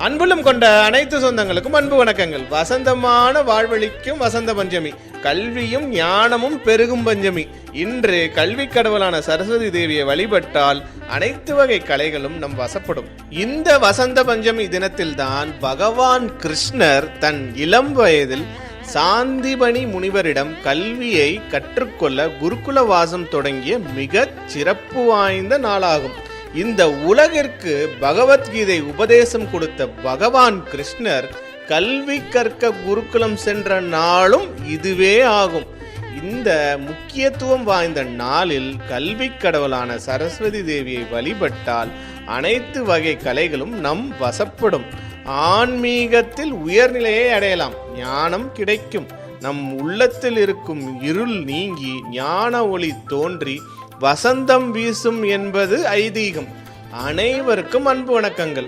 அன்புலம் கொண்ட அனைத்து சொந்தங்களுக்கும் அன்பு வணக்கங்கள். வசந்தமான வாழ்வழிக்கும் வசந்த பஞ்சமி, கல்வியும் ஞானமும் பெருகும் பஞ்சமி. இன்று கல்வி கடவுளான சரஸ்வதி தேவியை வழிபட்டால் அனைத்து வகை கலைகளும் நம் வசப்படும். இந்த வசந்த பஞ்சமி தினத்தில்தான் பகவான் கிருஷ்ணர் தன் இளம் வயதில் சாந்திபனி முனிவரிடம் கல்வியை கற்றுக்கொள்ள குருகுல வாசம் தொடங்கிய மிக சிறப்பு வாய்ந்த நாளாகும். இந்த உலகிற்கு பகவத்கீதை உபதேசம் கொடுத்த பகவான் கிருஷ்ணர் கல்வி கற்க குருகுலம் சென்ற நாளும் இதுவே ஆகும். இந்த முக்கியத்துவம் வாய்ந்த நாளில் கல்வி கடவுளான சரஸ்வதி தேவியை வழிபட்டால் அனைத்து வகை கலைகளும் நம் வசப்படும். ஆன்மீகத்தில் உயர்நிலையை அடையலாம், ஞானம் கிடைக்கும். நம் உள்ளத்தில் இருக்கும் இருள் நீங்கி ஞான ஒளி தோன்றி வசந்தம் வீசும் என்பது ஐதீகம். அனைவருக்கும் அன்பு வணக்கங்கள்.